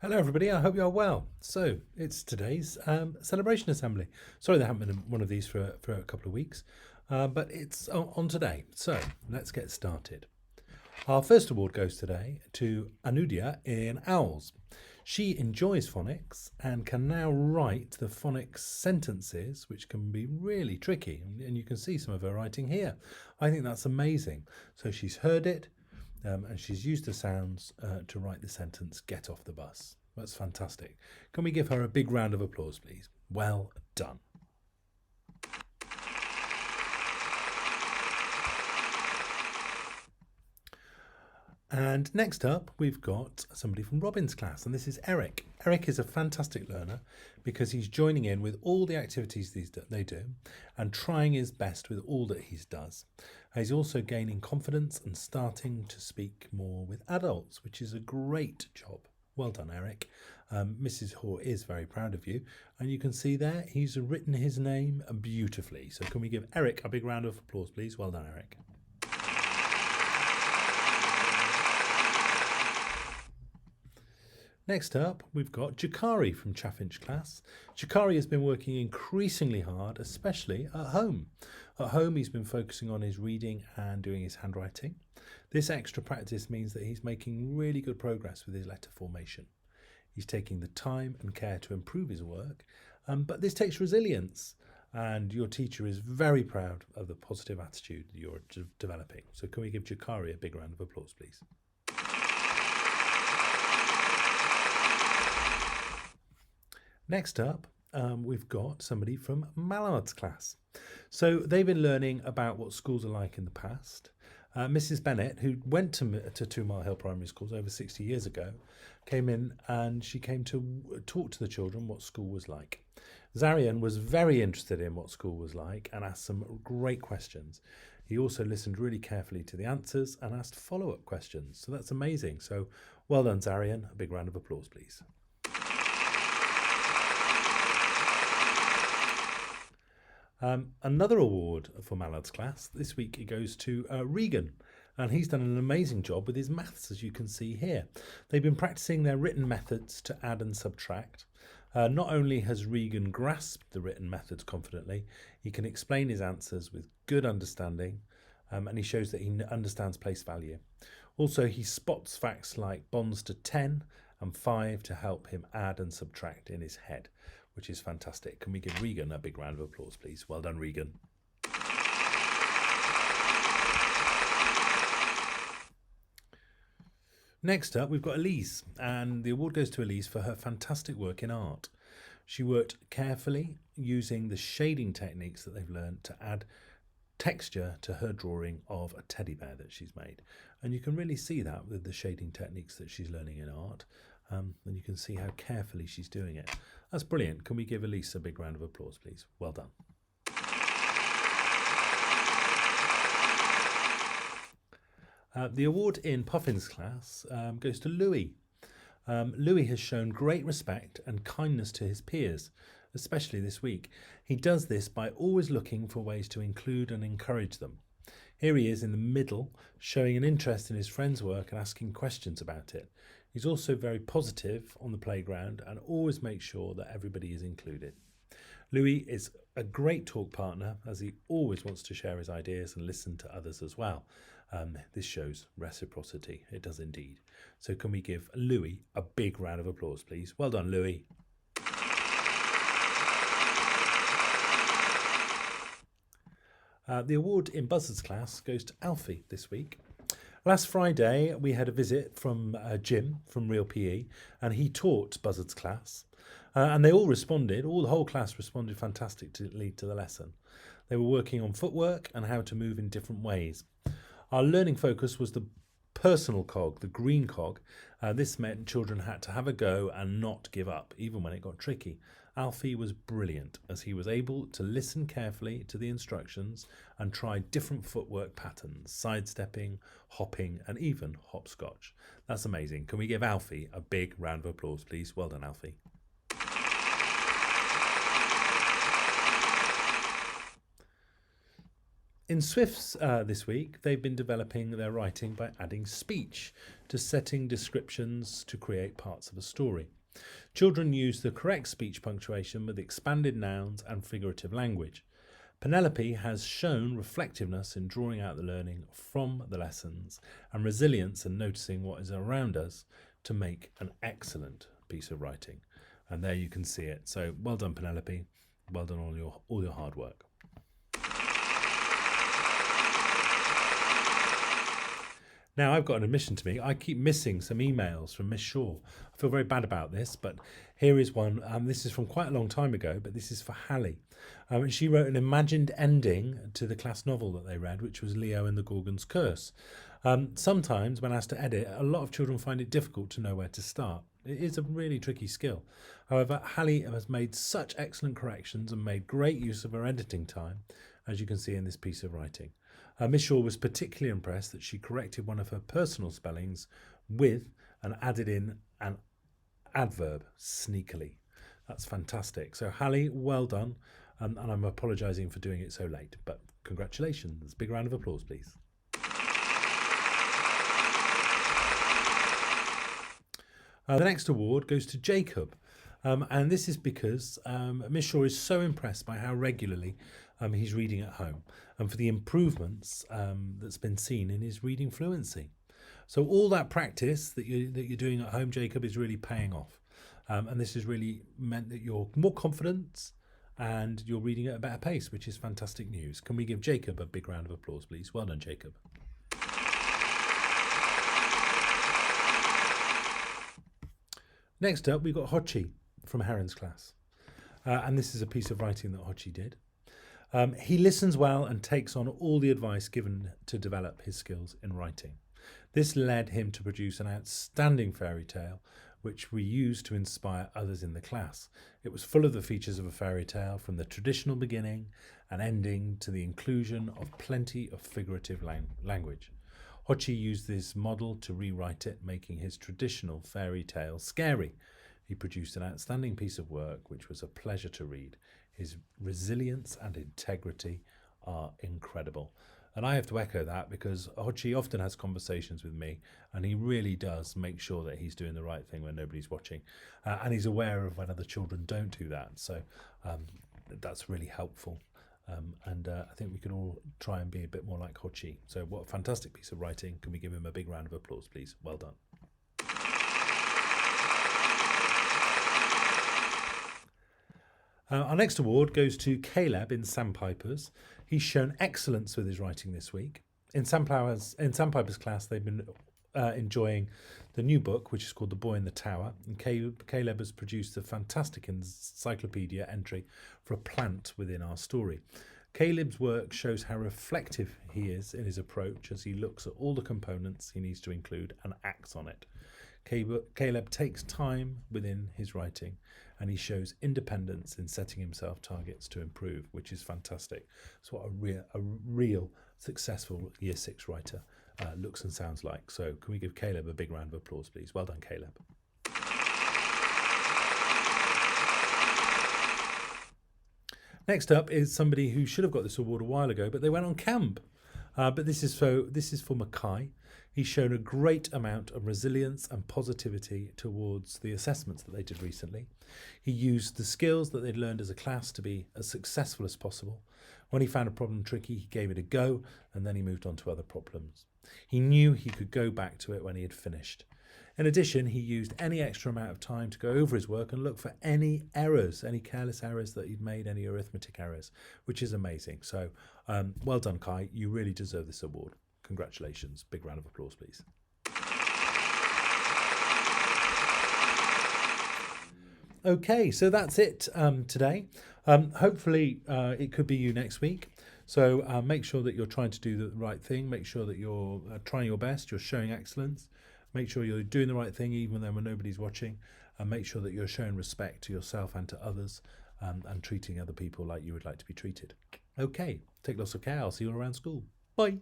Hello, everybody. I hope you're well. So it's today's celebration assembly. Sorry, there haven't been one of these for a couple of weeks, but it's on today. So let's get started. Our first award goes today to Anudia in Owls. She enjoys phonics and can now write the phonics sentences, which can be really tricky. And you can see some of her writing here. I think that's amazing. So she's heard it, and she's used the sounds to write the sentence, "Get off the bus." That's fantastic. Can we give her a big round of applause, please? Well done. And next up, we've got somebody from Robin's class, and this is Eric. Eric is a fantastic learner because he's joining in with all the activities they do and trying his best with all that he does. He's also gaining confidence and starting to speak more with adults, which is a great job. Well done, Eric. Mrs. Hoare is very proud of you, and you can see there he's written his name beautifully. So can we give Eric a big round of applause, please? Well done, Eric. Next up, we've got Jakari from Chaffinch class. Jakari has been working increasingly hard, especially at home. At home, he's been focusing on his reading and doing his handwriting. This extra practice means that he's making really good progress with his letter formation. He's taking the time and care to improve his work, but this takes resilience, and your teacher is very proud of the positive attitude that you're developing. So can we give Jakari a big round of applause, please? Next up, we've got somebody from Mallard's class. So they've been learning about what schools are like in the past. Mrs. Bennett, who went to 2 Mile Hill Primary Schools over 60 years ago, came in and she came to talk to the children what school was like. Zarian was very interested in what school was like and asked some great questions. He also listened really carefully to the answers and asked follow-up questions. So that's amazing. So well done, Zarian. A big round of applause, please. Another award for Mallard's class. This week it goes to Regan, and he's done an amazing job with his maths, as you can see here. They've been practicing their written methods to add and subtract. Not only has Regan grasped the written methods confidently, he can explain his answers with good understanding, and he shows that he understands place value. Also, he spots facts like bonds to 10 and 5 to help him add and subtract in his head, which is fantastic. Can we give Regan a big round of applause, please? Well done, Regan. Next up, we've got Elise, and the award goes to Elise for her fantastic work in art. She worked carefully using the shading techniques that they've learned to add texture to her drawing of a teddy bear that she's made. And you can really see that with the shading techniques that she's learning in art. And you can see how carefully she's doing it. That's brilliant. Can we give Elise a big round of applause, please? Well done. The award in Puffin's class goes to Louis. Louis has shown great respect and kindness to his peers, especially this week. He does this by always looking for ways to include and encourage them. Here he is in the middle, showing an interest in his friend's work and asking questions about it. He's also very positive on the playground and always makes sure that everybody is included. Louis is a great talk partner, as he always wants to share his ideas and listen to others as well. This shows reciprocity. It does indeed. So can we give Louis a big round of applause, please? Well done, Louis. The award in Buzzard's class goes to Alfie this week. Last Friday, we had a visit from Jim from Real PE, and he taught Buzzard's class. And they all responded, the whole class responded fantastically to the lesson. They were working on footwork and how to move in different ways. Our learning focus was the personal cog, the green cog. This meant children had to have a go and not give up, even when it got tricky. Alfie was brilliant, as he was able to listen carefully to the instructions and try different footwork patterns, sidestepping, hopping, and even hopscotch. That's amazing. Can we give Alfie a big round of applause, please? Well done, Alfie. In Swifts this week, they've been developing their writing by adding speech to setting descriptions to create parts of a story. Children use the correct speech punctuation with expanded nouns and figurative language. Penelope has shown reflectiveness in drawing out the learning from the lessons and resilience in noticing what is around us to make an excellent piece of writing. And there you can see it. So well done, Penelope. Well done all your hard work. Now, I've got an admission to me. I keep missing some emails from Miss Shaw. I feel very bad about this, but here is one. This is from quite a long time ago, but this is for Hallie. And she wrote an imagined ending to the class novel that they read, which was Leo and the Gorgon's Curse. Sometimes, when asked to edit, a lot of children find it difficult to know where to start. It is a really tricky skill. However, Hallie has made such excellent corrections and made great use of her editing time, as you can see in this piece of writing. Miss Shaw was particularly impressed that she corrected one of her personal spellings with and added in an adverb sneakily. That's fantastic. So Hallie, well done. And I'm apologising for doing it so late, but congratulations. Big round of applause, please. The next award goes to Jacob. And this is because Miss Shaw is so impressed by how regularly he's reading at home and for the improvements that's been seen in his reading fluency. So all that practice that you're doing at home, Jacob, is really paying off. And this has really meant that you're more confident and you're reading at a better pace, which is fantastic news. Can we give Jacob a big round of applause, please? Well done, Jacob. Next up, we've got Hochi from Heron's class. And this is a piece of writing that Hochi did. He listens well and takes on all the advice given to develop his skills in writing. This led him to produce an outstanding fairy tale, which we used to inspire others in the class. It was full of the features of a fairy tale, from the traditional beginning and ending to the inclusion of plenty of figurative language. Hochi used this model to rewrite it, making his traditional fairy tale scary. He produced an outstanding piece of work, which was a pleasure to read. His resilience and integrity are incredible. And I have to echo that because Hochi often has conversations with me and he really does make sure that he's doing the right thing when nobody's watching. And he's aware of when other children don't do that. So that's really helpful. And I think we can all try and be a bit more like Hochi. So what a fantastic piece of writing. Can we give him a big round of applause, please? Well done. Our next award goes to Caleb in Sandpipers. He's shown excellence with his writing this week. In Sandpiper's class, they've been enjoying the new book, which is called The Boy in the Tower. And Caleb has produced a fantastic encyclopedia entry for a plant within our story. Caleb's work shows how reflective he is in his approach as he looks at all the components he needs to include and acts on it. Caleb takes time within his writing and he shows independence in setting himself targets to improve, which is fantastic. It's what a real successful Year 6 writer looks and sounds like. So can we give Caleb a big round of applause, please? Well done, Caleb. Next up is somebody who should have got this award a while ago, but they went on camp. But this is for Mackay. He's shown a great amount of resilience and positivity towards the assessments that they did recently. He used the skills that they'd learned as a class to be as successful as possible. When he found a problem tricky, he gave it a go, and then he moved on to other problems. He knew he could go back to it when he had finished. In addition, he used any extra amount of time to go over his work and look for any errors, any careless errors that he'd made, any arithmetic errors, which is amazing. So well done, Kai. You really deserve this award. Congratulations. Big round of applause, please. Okay, so that's it today. Hopefully it could be you next week. So make sure that you're trying to do the right thing. Make sure that you're trying your best. You're showing excellence. Make sure you're doing the right thing even when nobody's watching. And make sure that you're showing respect to yourself and to others and treating other people like you would like to be treated. Okay, take lots of care. I'll see you all around school. Bye.